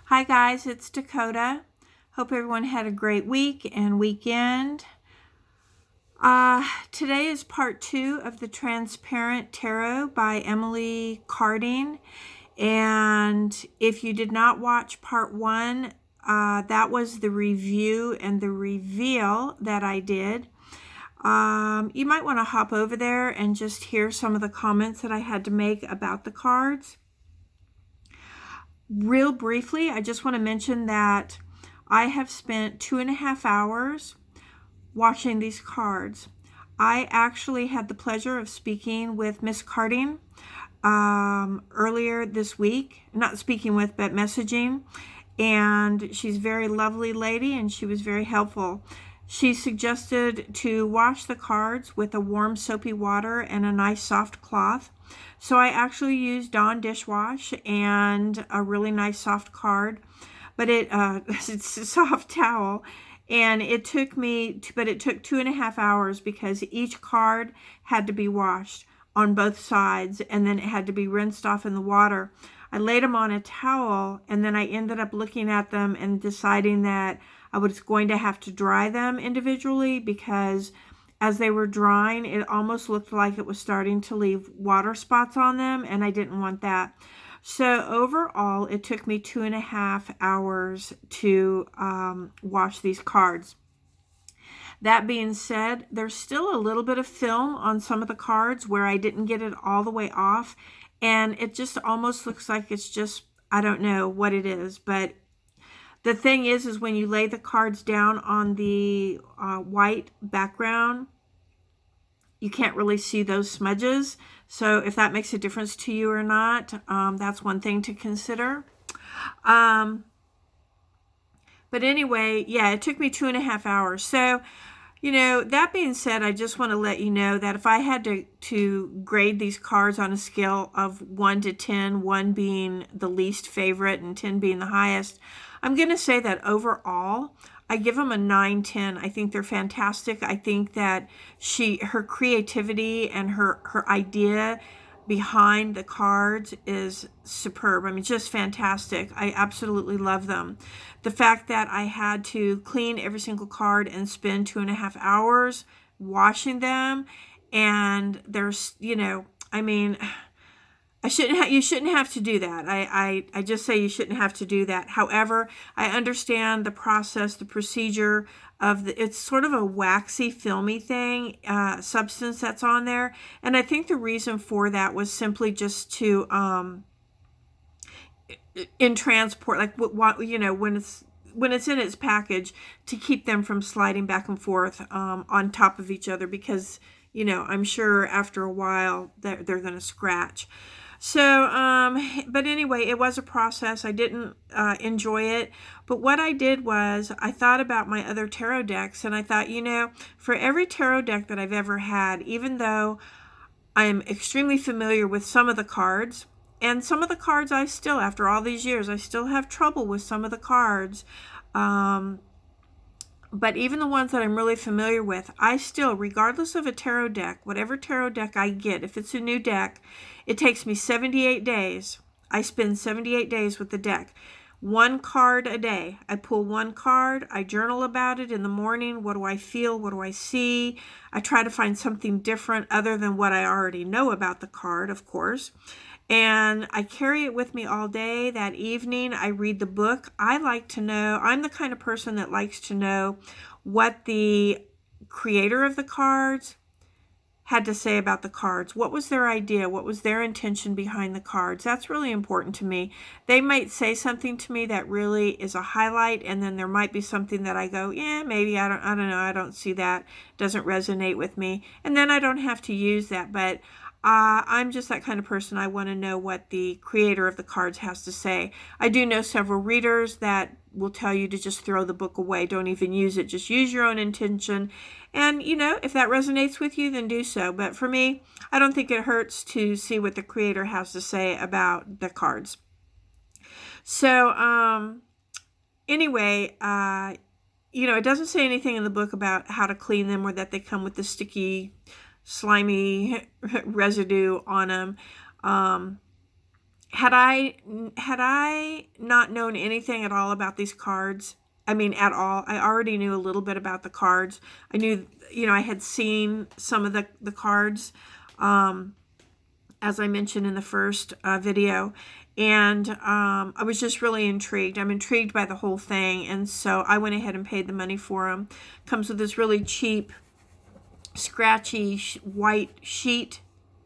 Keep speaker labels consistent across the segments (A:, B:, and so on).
A: Hi guys, it's Dakota. Hope everyone had a great week and weekend. Today is part 2 of the Transparent Tarot by Emily Carding. And if you did not watch part 1, that was the review and the reveal that I did. You might want to hop over there and just hear some of the comments that I had to make about the cards. Real briefly, I just want to mention that I have spent 2.5 hours watching these cards. I actually had the pleasure of speaking with Miss Carding earlier this week. Not speaking with, but messaging. And she's a very lovely lady, and she was very helpful. She suggested to wash the cards with a warm soapy water and a nice soft cloth. So I actually used Dawn dishwash and a really nice soft card, but it's a soft towel. And it took 2.5 hours because each card had to be washed on both sides, and then it had to be rinsed off in the water. I laid them on a towel, and then I ended up looking at them and deciding that I was going to have to dry them individually, because as they were drying, it almost looked like it was starting to leave water spots on them, and I didn't want that. So overall, it took me 2.5 hours to wash these cards. That being said, there's still a little bit of film on some of the cards where I didn't get it all the way off, and it just almost looks like it's just, I don't know what it is, but the thing is when you lay the cards down on the white background, you can't really see those smudges. So if that makes a difference to you or not, that's one thing to consider. But anyway, yeah, it took me 2.5 hours. So, that being said, I just want to let you know that if I had to grade these cards on a scale of 1 to 10, 1 being the least favorite and 10 being the highest, I'm going to say that overall, I give them a 9-10. I think they're fantastic. I think that her creativity and her idea behind the cards is superb. I mean, just fantastic. I absolutely love them. The fact that I had to clean every single card and spend 2.5 hours washing them, and there's, I mean, you shouldn't have to do that. I just say you shouldn't have to do that. However, I understand the process, the procedure of it's sort of a waxy, filmy thing, substance that's on there. And I think the reason for that was simply just to, in transport, like when it's in its package, to keep them from sliding back and forth on top of each other, because, I'm sure after a while they're going to scratch. So, but anyway, it was a process. I didn't enjoy it. But what I did was I thought about my other tarot decks, and I thought, for every tarot deck that I've ever had, even though I am extremely familiar with some of the cards, and some of the cards after all these years, I still have trouble with some of the cards. But even the ones that I'm really familiar with, I still, regardless of a tarot deck, whatever tarot deck I get, if it's a new deck, it takes me 78 days. I spend 78 days with the deck. 1 card a day. I pull 1 card. I journal about it in the morning. What do I feel? What do I see? I try to find something different other than what I already know about the card, of course. And I carry it with me all day. That evening, I read the book. I like to know, I'm the kind of person that likes to know what the creator of the cards had to say about the cards. What was their idea? What was their intention behind the cards? That's really important to me. They might say something to me that really is a highlight, and then there might be something that I go, yeah, maybe, I don't know, I don't see that, doesn't resonate with me, and then I don't have to use that. But I'm just that kind of person. I want to know what the creator of the cards has to say. I do know several readers that will tell you to just throw the book away. Don't even use it. Just use your own intention. And, if that resonates with you, then do so. But for me, I don't think it hurts to see what the creator has to say about the cards. So, anyway, it doesn't say anything in the book about how to clean them, or that they come with the sticky, slimy residue on them. Had I not known anything at all about these cards, I mean, at all, I already knew a little bit about the cards. I knew, I had seen some of the cards, as I mentioned in the first video. And I was just really intrigued. I'm intrigued by the whole thing. And so I went ahead and paid the money for them. Comes with this really cheap, scratchy white sheet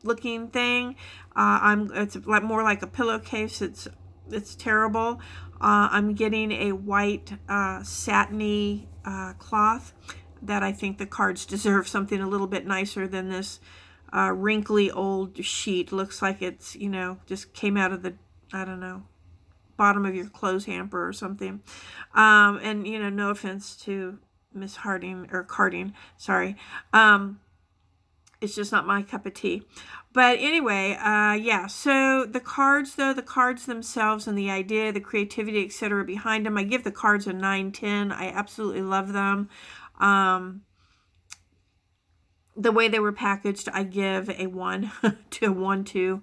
A: looking thing. It's like more like a pillowcase. It's terrible. I'm getting a white satiny cloth that I think the cards deserve something a little bit nicer than this wrinkly old sheet. Looks like it's, just came out of the, I don't know, bottom of your clothes hamper or something. And, no offense to Miss Carding, sorry. It's just not my cup of tea. But anyway, yeah, so the cards, though, the cards themselves and the idea, the creativity, etc. behind them, I give the cards a 9/10. I absolutely love them. The way they were packaged, I give a 1 to a 1-2.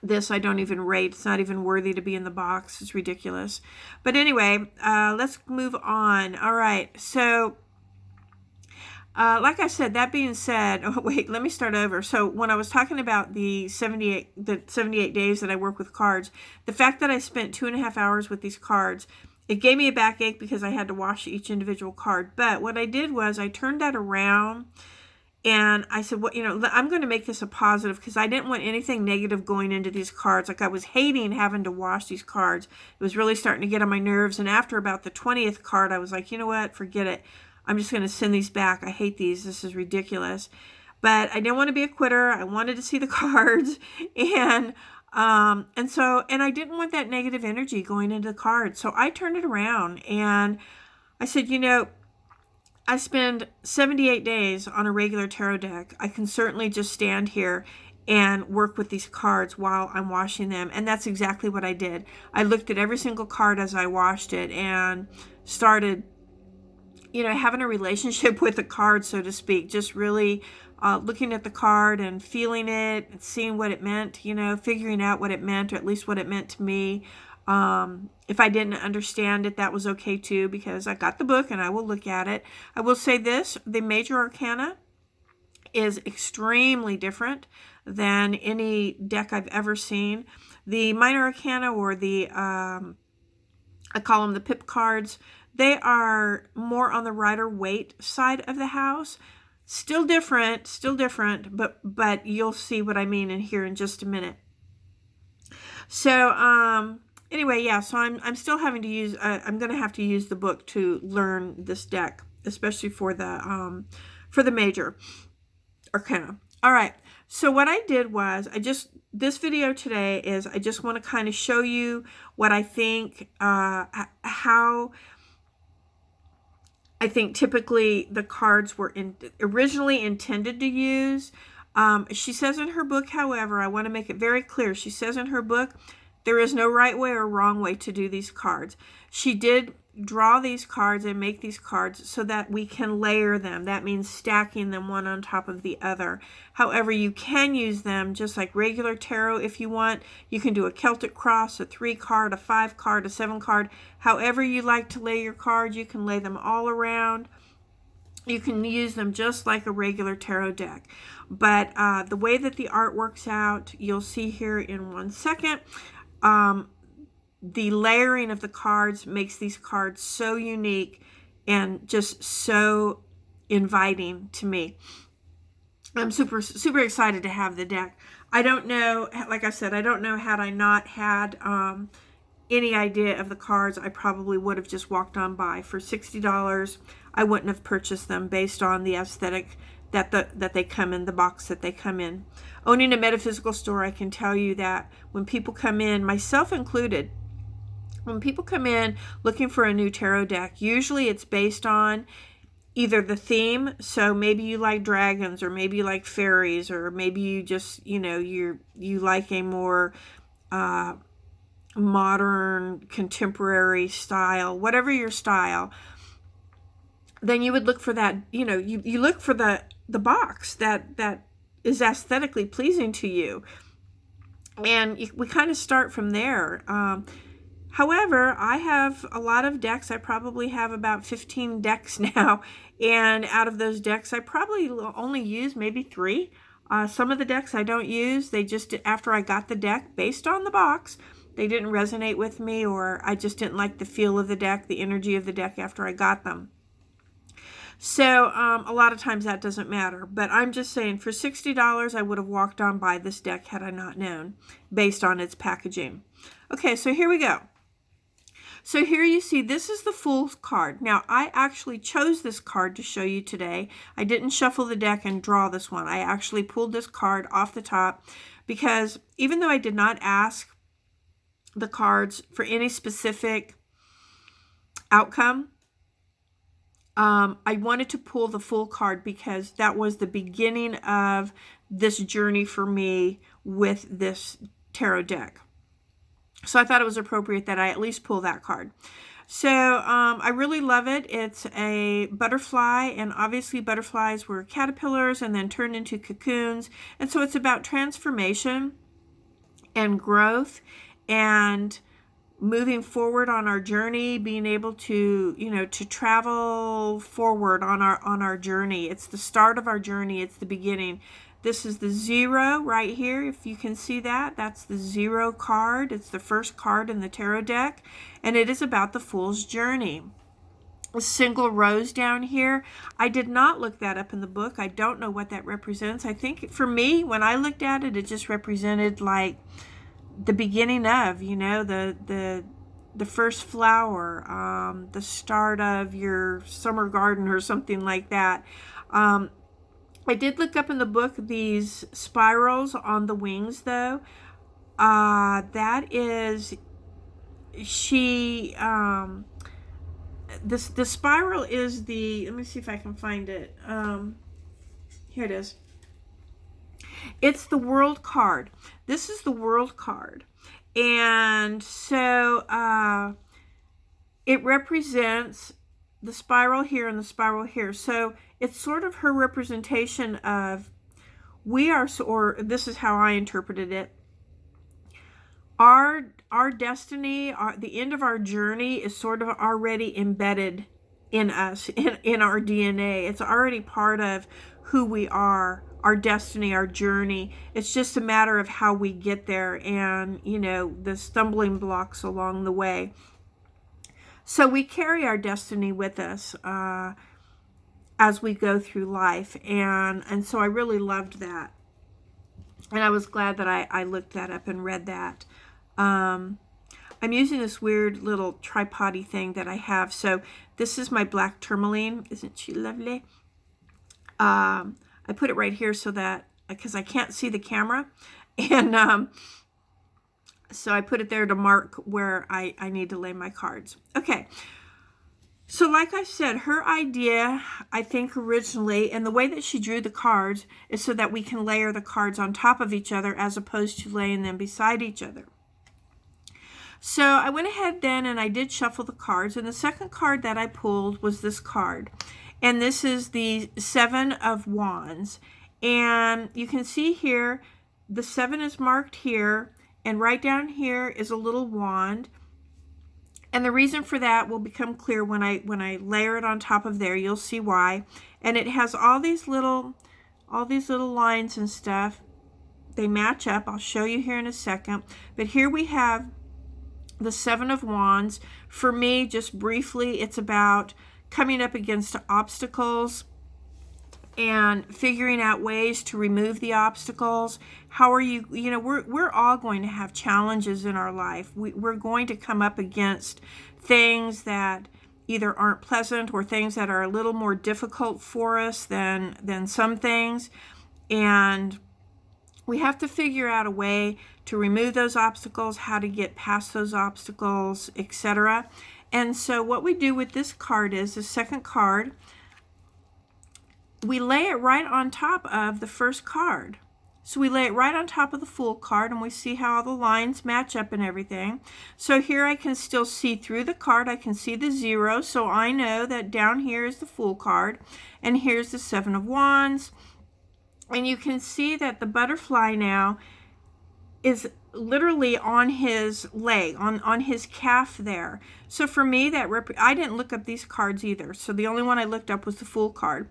A: This I don't even rate. It's not even worthy to be in the box. It's ridiculous. But anyway, let's move on. All right, so like I said, that being said, oh wait, let me start over. So when I was talking about the 78 days that I work with cards, the fact that I spent 2.5 hours with these cards, it gave me a backache because I had to wash each individual card. But what I did was I turned that around and I said, well, I'm going to make this a positive because I didn't want anything negative going into these cards. Like I was hating having to wash these cards. It was really starting to get on my nerves. And after about the 20th card, I was like, you know what, forget it. I'm just going to send these back. I hate these. This is ridiculous. But I didn't want to be a quitter. I wanted to see the cards. And I didn't want that negative energy going into the cards. So I turned it around and I said, I spend 78 days on a regular tarot deck. I can certainly just stand here and work with these cards while I'm washing them. And that's exactly what I did. I looked at every single card as I washed it and started having a relationship with the card, so to speak, just really looking at the card and feeling it and seeing what it meant, figuring out what it meant, or at least what it meant to me. If I didn't understand it, that was okay too, because I got the book and I will look at it. I will say this, the Major Arcana is extremely different than any deck I've ever seen. The Minor Arcana, or the, I call them the pip cards, they are more on the Rider-Waite side of the house. Still different, but you'll see what I mean in here in just a minute. So, anyway, yeah, so I'm still having to use, I'm going to have to use the book to learn this deck, especially for the Major Arcana. All right, so what I did was, this video today is, I just want to kind of show you what I think, how I think typically the cards were originally intended to use. She says in her book, however, I want to make it very clear, she says in her book, there is no right way or wrong way to do these cards. She did draw these cards and make these cards so that we can layer them. That means stacking them one on top of the other. However, you can use them just like regular tarot if you want. You can do a Celtic cross, a 3-card, a 5-card, a 7-card. However you like to lay your cards, you can lay them all around. You can use them just like a regular tarot deck. But the way that the art works out, you'll see here in 1 second. The layering of the cards makes these cards so unique and just so inviting to me. I'm super excited to have the deck. I don't know, like I said, I don't know, had I not had any idea of the cards, I probably would have just walked on by. For $60, I wouldn't have purchased them based on the aesthetic that they come in, the box that they come in. Owning a metaphysical store, I can tell you that when people come in, myself included, when people come in looking for a new tarot deck, usually it's based on either the theme, so maybe you like dragons, or maybe you like fairies, or maybe you just, you like a more modern, contemporary style, whatever your style, then you would look for that, you look for the box that is aesthetically pleasing to you. And we kind of start from there. However, I have a lot of decks. I probably have about 15 decks now. And out of those decks, I probably only use maybe 3. Some of the decks I don't use. They just, after I got the deck, based on the box, they didn't resonate with me, or I just didn't like the feel of the deck, the energy of the deck after I got them. So a lot of times that doesn't matter. But I'm just saying, for $60, I would have walked on by this deck had I not known, based on its packaging. Okay, so here we go. So here you see, this is the Fool's card. Now, I actually chose this card to show you today. I didn't shuffle the deck and draw this one. I actually pulled this card off the top because even though I did not ask the cards for any specific outcome, I wanted to pull the Fool card because that was the beginning of this journey for me with this tarot deck. So I thought it was appropriate that I at least pull that card. So I really love it. It's a butterfly, and obviously butterflies were caterpillars and then turned into cocoons. And so it's about transformation and growth and moving forward on our journey, being able to, to travel forward on our journey. It's the start of our journey. It's the beginning. This is the 0 right here. If you can see that, that's the 0 card. It's the first card in the tarot deck, and it is about the Fool's journey. A single rose down here. I did not look that up in the book. I don't know what that represents. I think for me, when I looked at it, it just represented like the beginning of, the first flower, the start of your summer garden or something like that. I did look up in the book these spirals on the wings, though. That is, the spiral is the, let me see if I can find it. Here it is. It's the World card. This is the World card. And so it represents the spiral here and the spiral here. So it's sort of her representation of we are, or this is how I interpreted it. Our destiny, the end of our journey is sort of already embedded in us, in our DNA. It's already part of who we are, our destiny, our journey. It's just a matter of how we get there and, the stumbling blocks along the way. So we carry our destiny with us as we go through life. And so I really loved that. And I was glad that I looked that up and read that. I'm using this weird little tripod-y thing that I have. So this is my black tourmaline. Isn't she lovely? I put it right here so that, because I can't see the camera. And so I put it there to mark where I need to lay my cards. Okay. So like I said, her idea, I think originally, and the way that she drew the cards is so that we can layer the cards on top of each other as opposed to laying them beside each other. So I went ahead then and I did shuffle the cards, and the second card that I pulled was this card. And this is the 7 of Wands. And you can see here, the 7 is marked here, and right down here is a little wand. And the reason for that will become clear when I layer it on top of there. You'll see why. And it has all these little lines and stuff. They match up. I'll show you here in a second. But here we have the 7 of Wands. For me, just briefly, it's about coming up against obstacles and figuring out ways to remove the obstacles. How are you, we're all going to have challenges in our life. We're going to come up against things that either aren't pleasant or things that are a little more difficult for us than some things. And we have to figure out a way to remove those obstacles, how to get past those obstacles, etc. And so what we do with this card is the second card, we lay it right on top of the first card. So we lay it right on top of the Fool card, and we see how all the lines match up and everything. So here I can still see through the card. I can see the 0, so I know that down here is the Fool card, and here's the 7 of Wands. And you can see that the butterfly now is literally on his leg, on his calf there. So for me, I didn't look up these cards either. So the only one I looked up was the Fool card.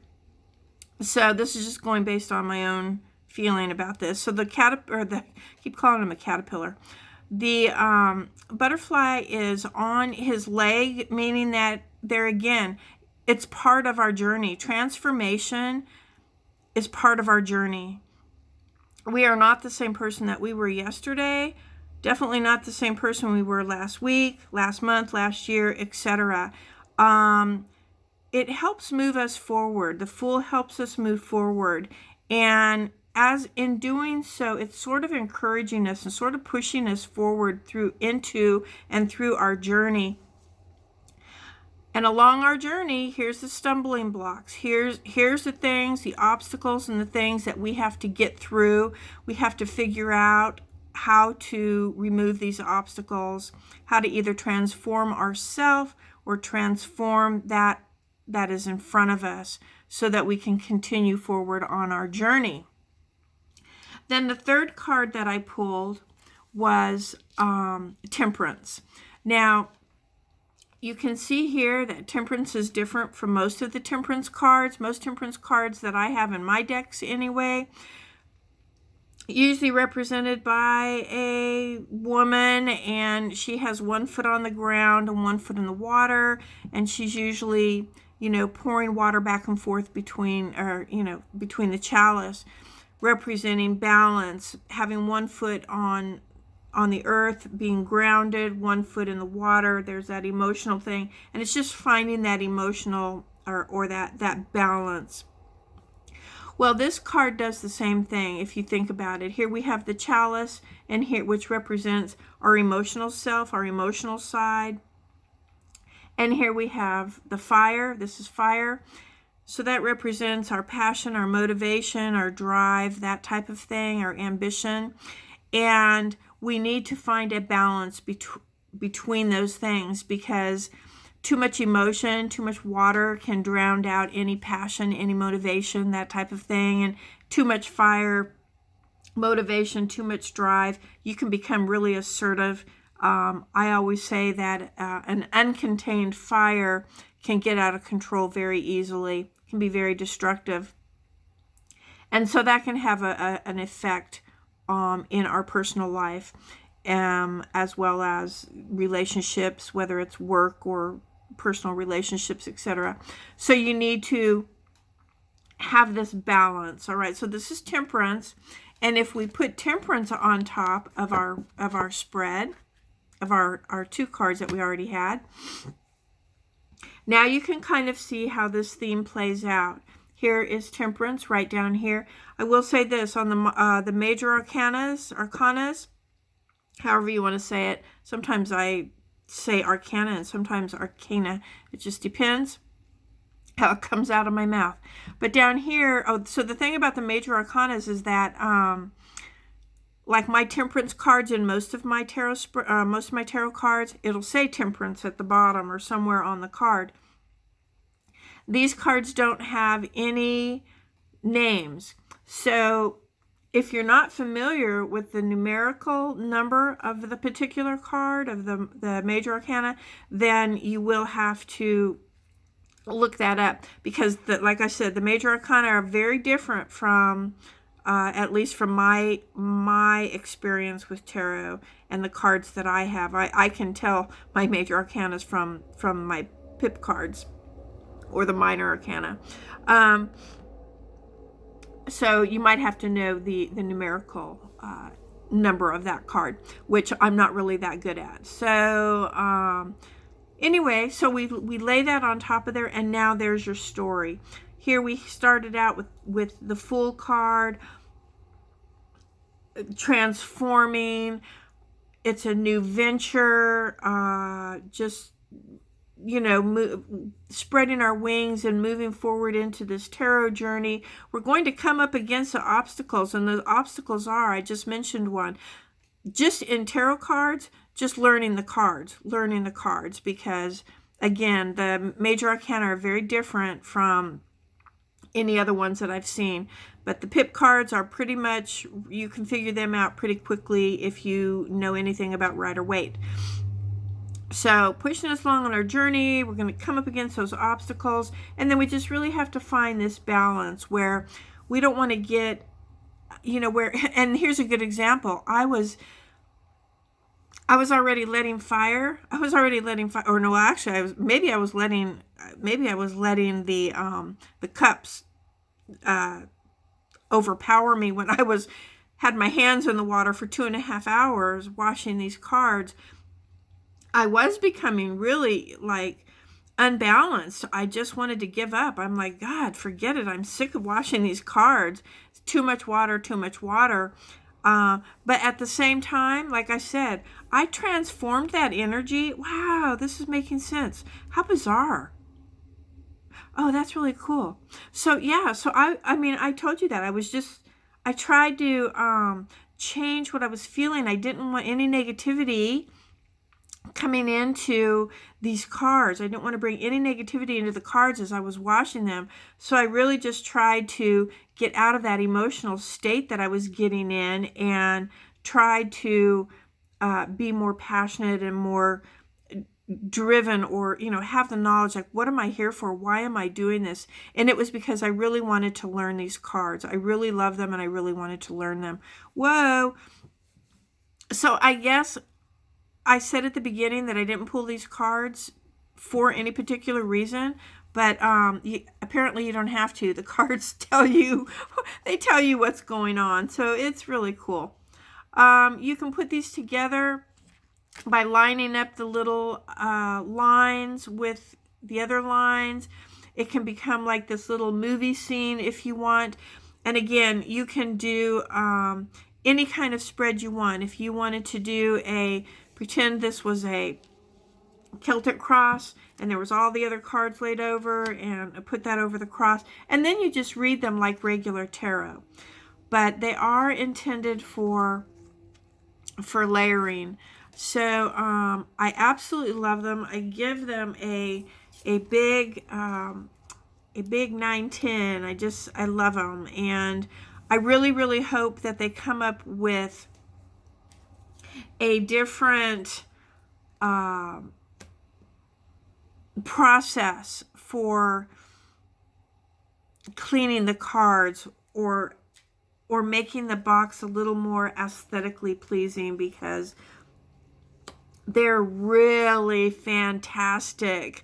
A: So this is just going based on my own feeling about this. So the keep calling him a caterpillar. The butterfly is on his leg, meaning that there again, it's part of our journey. Transformation is part of our journey. We are not the same person that we were yesterday. Definitely not the same person we were last week, last month, last year, etc. It helps move us forward. The Fool helps us move forward. And as in doing so, it's sort of encouraging us and sort of pushing us forward into and through our journey. And along our journey, here's the stumbling blocks. Here's the things, the obstacles and the things that we have to get through. We have to figure out how to remove these obstacles, how to either transform ourselves or transform that is in front of us so that we can continue forward on our journey. Then the third card that I pulled was Temperance. Now, you can see here that Temperance is different from most of the Temperance cards. Most Temperance cards that I have in my decks anyway, usually represented by a woman, and she has 1 foot on the ground and 1 foot in the water, and she's usually, pouring water back and forth between the chalice, representing balance, having 1 foot on the earth, being grounded, 1 foot in the water. There's that emotional thing, and it's just finding that emotional or that balance. Well, this card does the same thing if you think about it. Here we have the chalice, and here, which represents our emotional self, our emotional side. And here we have the fire. This is fire. So that represents our passion, our motivation, our drive, that type of thing, our ambition. And we need to find a balance between those things, because too much emotion, too much water can drown out any passion, any motivation, that type of thing. And too much fire, motivation, too much drive, you can become really assertive. I always say that an uncontained fire can get out of control very easily, can be very destructive. And so that can have an effect in our personal life, as well as relationships, whether it's work or personal relationships, etc. So you need to have this balance. All right, so this is Temperance, and if we put Temperance on top of our spread of our 2 cards that we already had, now you can kind of see how this theme plays out. Here is Temperance right down here. I will say this on the major arcanas, however you want to say it. Sometimes I say arcana and sometimes arcana. It just depends how it comes out of my mouth. But down here, so the thing about the major arcanas is that like my Temperance cards in most of my tarot cards, it'll say Temperance at the bottom or somewhere on the card. These cards don't have any names. So if you're not familiar with the numerical number of the particular card, of the major arcana, then you will have to look that up, because like I said, the major arcana are very different from at least from my experience with tarot and the cards that I have. I can tell my major arcanas from my pip cards or the minor arcana. So you might have to know the numerical number of that card, which I'm not really that good at. So anyway, so we lay that on top of there, and now there's your story. Here we started out with the Fool card, transforming. It's a new venture, just spreading our wings and moving forward into this tarot journey. We're going to come up against the obstacles, and the obstacles are, I just mentioned one, just in tarot cards, just learning the cards, because again, the major arcana are very different from any other ones that I've seen. But the pip cards are pretty much, you can figure them out pretty quickly if you know anything about Rider-Waite. So pushing us along on our journey, we're going to come up against those obstacles, and then we just really have to find this balance where we don't want to get, where, and here's a good example. I was already letting fire. Or no, actually, I was letting the cups overpower me when I had my hands in the water for 2.5 hours washing these cards. I was becoming really unbalanced. I just wanted to give up. I'm like, God, forget it. I'm sick of washing these cards. It's too much water. But at the same time, like I said, I transformed that energy. Wow, this is making sense. How bizarre. Oh, that's really cool. So yeah, I told you that. I tried to change what I was feeling. I didn't want any negativity coming into these cards. I didn't want to bring any negativity into the cards as I was washing them. So I really just tried to get out of that emotional state that I was getting in and tried to be more passionate and more driven, or have the knowledge, like, what am I here for? Why am I doing this? And it was because I really wanted to learn these cards. I really love them and I really wanted to learn them. Whoa. So I guess I said at the beginning that I didn't pull these cards for any particular reason, but apparently you don't have to. The cards tell you what's going on. So it's really cool. You can put these together by lining up the little lines with the other lines. It can become like this little movie scene if you want. And again, you can do any kind of spread you want. If you wanted to do pretend this was a Celtic cross and there was all the other cards laid over, and I put that over the cross, and then you just read them like regular tarot. But they are intended for layering. So I absolutely love them. I give them a big 9/10. I love them, and I really, really hope that they come up with a different process for cleaning the cards, or making the box a little more aesthetically pleasing, because they're really fantastic.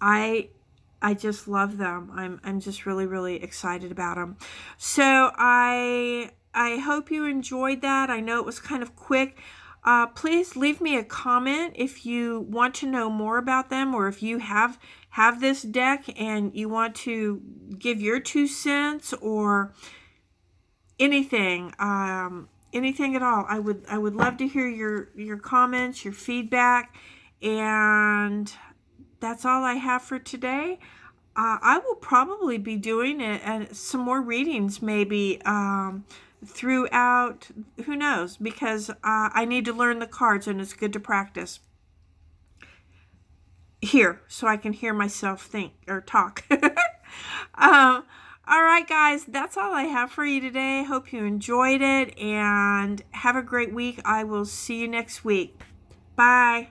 A: I just love them. I'm just really, really excited about them. So I hope you enjoyed that. I know it was kind of quick. Please leave me a comment if you want to know more about them, or if you have this deck and you want to give your 2 cents or anything. Anything at all. I would love to hear your comments, your feedback, and that's all I have for today. I will probably be doing some more readings, maybe throughout, who knows, because I need to learn the cards, and it's good to practice here so I can hear myself think or talk. All right, guys, that's all I have for you today. Hope you enjoyed it, and have a great week. I will see you next week. Bye.